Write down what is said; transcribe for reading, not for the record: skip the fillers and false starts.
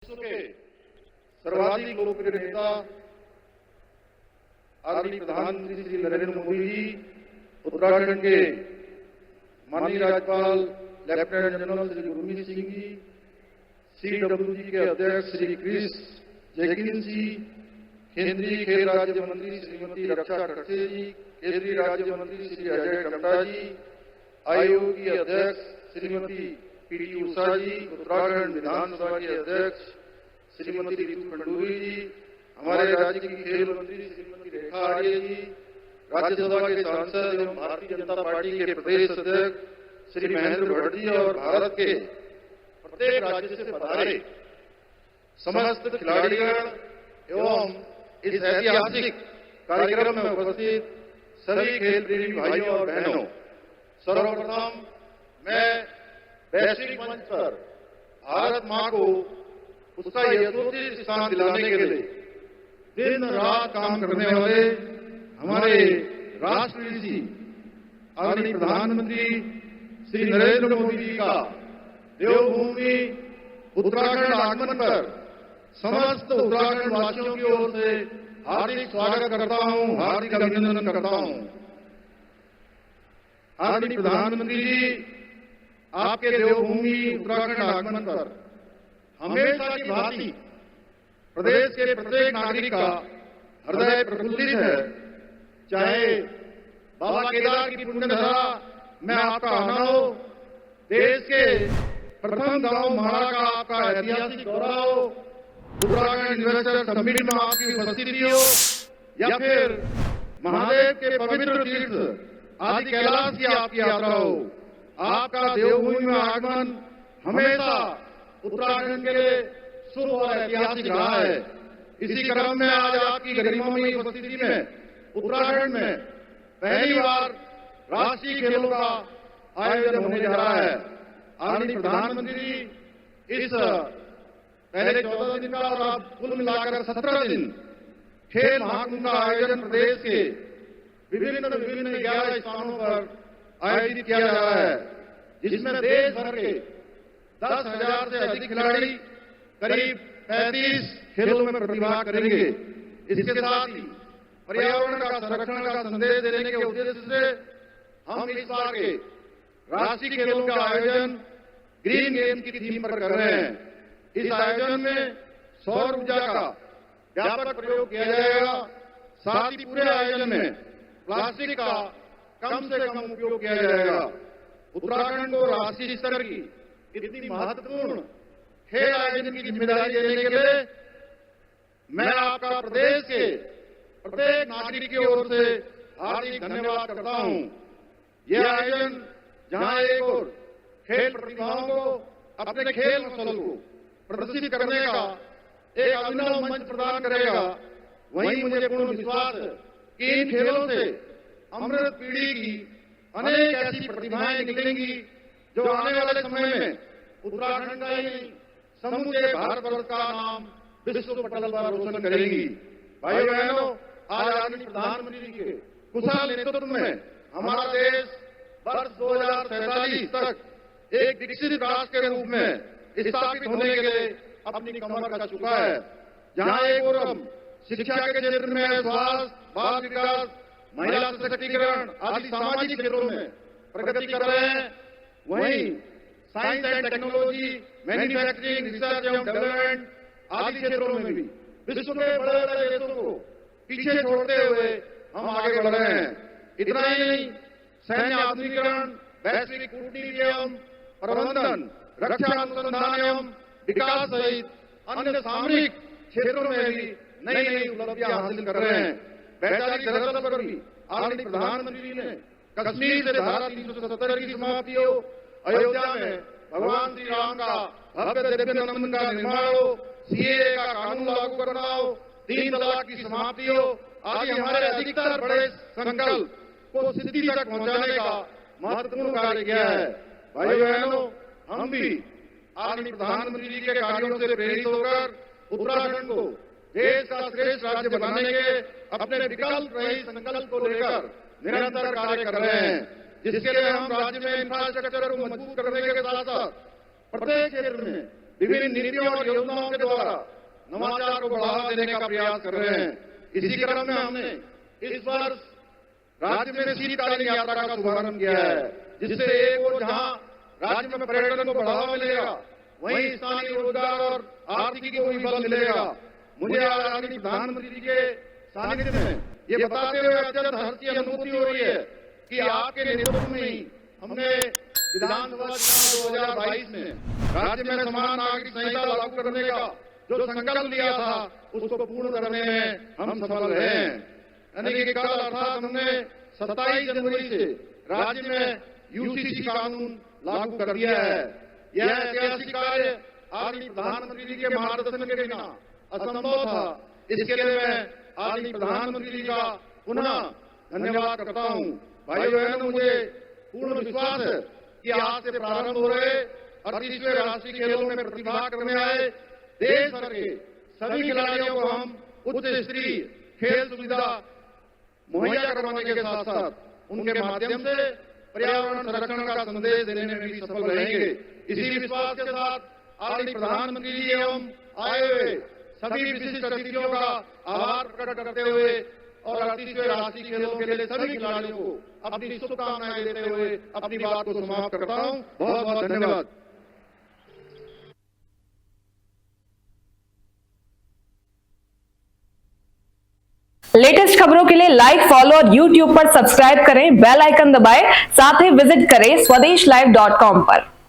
विश्व के सर्वाधिक लोकप्रिय नेता आदरणीय प्रधानमंत्री श्री नरेंद्र मोदी जी, उत्तराखंड के माननीय राज्यपाल lieutenant general Shri Gurmeet Singh ji, CWG के अध्यक्ष श्री क्रिस जैकिन जी, केंद्रीय खेल राज्य मंत्री श्रीमती रक्षा खड़से जी, केंद्रीय राज्य मंत्री श्री अजय टम्टा जी, आयोग की अध्यक्ष श्रीमती PT उषा जी, उत्तराखंड विधानसभा के अध्यक्ष श्रीमती रितु खंडूरी जी, हमारे राज्य की खेल मंत्री श्रीमती रेखा आर्य जी, राज्यसभा के सांसद एवं भारतीय जनता पार्टी के प्रदेश अध्यक्ष श्री महेंद्र भट्ट जी और भारत के प्रत्येक राज्य से पधारे समस्त खिलाड़ीगण एवं इस ऐतिहासिक कार्यक्रम में उपस्थित सभी खेल प्रेमी भाइयों और बहनों, सर्वप्रथम मैं वैश्विक मंच पर भारत मां को उसका यथोचित स्थान दिलाने के लिए दिन रात काम करने वाले हमारे राष्ट्रपति जी आदरणीय प्रधानमंत्री श्री नरेंद्र मोदी जी का देवभूमि उत्तराखंड आगमन पर समस्त उत्तराखंड वासियों की ओर से हार्दिक स्वागत करता हूं, हार्दिक अभिनंदन करता हूं। आदरणीय प्रधानमंत्री जी, आपके देवभूमि उत्तराखंड आगमन पर हमेशा की भांति प्रदेश के प्रत्येक नागरिक का हृदय प्रफुल्लित है। चाहे बाबा केदार की पुण्यधरा में आपका आना हो, देश के प्रथम गांव महाड़ा का आपका ऐतिहासिक दौरा हो, उत्तराखंड इन्वेस्टर समिट में आपकी उपस्थिति हो, या फिर महादेव के पवित्र तीर्थ आदि कैलाश की आपकी यात्रा हो, आपका देवभूमि में आगमन हमेशा उत्तराखंड के लिए शुभ और ऐतिहासिक रहा है। इसी क्रम में आज आपकी गरिमामयी उपस्थिति में उत्तराखंड में पहली बार राष्ट्रीय खेलों का आयोजन होने जा रहा है। आदरणीय प्रधानमंत्री जी, इस पहले 14 दिन का और अब कुल मिलाकर 17 दिन खेल महाकुंभ का आयोजन प्रदेश के विभिन्न 11 स्थानों पर आयोजित किया जा रहा है, जिसमें देश भर के 10,000 से अधिक खिलाड़ी करीब 35 खेलों में प्रतिभाग करेंगे। इसके साथ ही पर्यावरण का संरक्षण का संदेश देने के उद्देश्य से हम इस बार के राष्ट्रीय खेलों का आयोजन ग्रीन गेम की थीम पर कर रहे हैं। इस आयोजन में सौर ऊर्जा का व्यापक प्रयोग किया जाएगा। साथ ही पूरे आयोजन में प्लास्टिक का कम से कम उपयोग किया जाएगा। उत्तराखंड को राष्ट्रीय स्तर की इतनी महत्वपूर्ण खेल आयोजन की जिम्मेदारी देने के लिए मैं आपका प्रदेश के प्रत्येक नागरिक की ओर से हार्दिक धन्यवाद करता हूं। यह आयोजन जहां एक ओर खेल प्रतिभाओं को अपने खेल कौशल को प्रदर्शित करने का एक अभिनव मंच प्रदान करेगा, वहीं मुझे पूर्ण विश्वास है कि इन खेलों से अमृत पीढ़ी की अनेक ऐसी प्रतिभाएं निकलेंगी जो आने वाले समय में उत्तराखंड का ही समूचे भारतवर्ष का नाम विश्व पटल पर रोशन करेंगी। भाइयों बहनों, आज आदरणीय प्रधानमंत्री के कुशल नेतृत्व में हमारा देश वर्ष 2047 तक एक विकसित राष्ट्र के रूप में स्थापित होने के लिए अपनी कमर कस चुका है। जहां एक ओर हम शिक्षा के क्षेत्र में स्वास्थ्य, बाल विकास, महिला सशक्तिकरण आदि सामाजिक क्षेत्रों में प्रगति कर रहे हैं, वहीं science and technology, manufacturing, research एवं डेवलपमेंट आदि क्षेत्रों में भी विश्व के बड़े बड़े देशों को पीछे छोड़ते हुए हम आगे बढ़ रहे हैं। इतना ही नहीं, सैन्य आधुनिकीकरण, वैश्विक कूटनीति एवं प्रबंधन, रक्षा अनुसंधान एवं विकास सहित अन्य सामरिक क्षेत्रों में भी नई नई उपलब्धियां हासिल कर रहे हैं। वैचारिक धरातल पर भी आदरणीय प्रधानमंत्री ने कश्मीर से धारा 370 की समाप्ति हो, अयोध्या में भगवान श्री राम का भव्य दिव्य मंदिर का निर्माण हो, CAA का कानून लागू करना हो, 3 तलाक की समाप्ति हो, आदि हमारे अधिकतर बड़े संकल्प को सिद्धि तक पहुंचाने का महत्वपूर्ण कार्य किया है। भाइयों बहनों, हम भी आदरणीय प्रधानमंत्री जी के कार्यों से प्रेरित होकर उत्तराखंड को देश का श्रेष्ठ राज्य बनाने के अपने विकल्प रहित संकल्प को लेकर निरंतर कार्य कर रहे हैं, जिसके लिए हम राज्य में इंफ्रास्ट्रक्चर को मजबूत करने के साथ साथ प्रत्येक क्षेत्र में विभिन्न नीतियों और योजनाओं के द्वारा नवाचार को बढ़ावा देने का प्रयास कर रहे हैं। इसी क्रम में हमने इस वर्ष राज्य में शीतकालीन यात्रा का शुभारंभ किया है, जिससे एक और जहां राज्य में पर्यटन को बढ़ावा मिलेगा, वहीं स्थानीय रोजगार और आर्थिकी को भी बल मिलेगा। मुझे आदरणीय प्रधानमंत्री जी के सानिध्य में ये बताते हुए अत्यंत हर्ष की अनुभूति हो रही है कि आपके नेतृत्व में ही हमने विधानसभा चुनाव 2022 में राज्य में समान नागरिक संहिता लागू करने का जो संकल्प लिया था, उसको पूर्ण करने में हम सफल रहे हैं। यानी कि कल अर्थात हमने 27 जनवरी से राज्य में यूसीसी कानून लागू कर दिया है। यह ऐतिहासिक कार्य आदरणीय प्रधानमंत्री जी के मार्गदर्शन के बिना असंभव था। इसके लिए मैं आदरणीय प्रधानमंत्री जी का पुनः धन्यवाद करता हूं। भाइयों बहनों, मुझे पूर्ण विश्वास है कि आज से प्रारंभ हो रहे 38वें राष्ट्रीय खेलों में प्रतिभाग करने आए देश भर के सभी खिलाड़ियों को हम उच्च स्तरीय खेल सुविधा मुहैया करवाने के साथ साथ उनके माध्यम से पर्यावरण संरक्षण का संदेश देने में भी सफल रहेंगे। इसी विश्वास के साथ आदरणीय प्रधानमंत्री जी एवं आए हुए सभी विशिष्ट अतिथियों का आभार प्रकट करते हुए और 38वें राष्ट्रीय खेलों के लिए सभी खिलाड़ियों को अपनी शुभकामनाएं देते हुए अपनी बात को समाप्त करता हूं। बहुत बहुत धन्यवाद। लेटेस्ट खबरों के लिए लाइक, फॉलो और YouTube पर सब्सक्राइब करें, बेल आइकन दबाएं, साथ ही विजिट करें swedeshlive.com पर।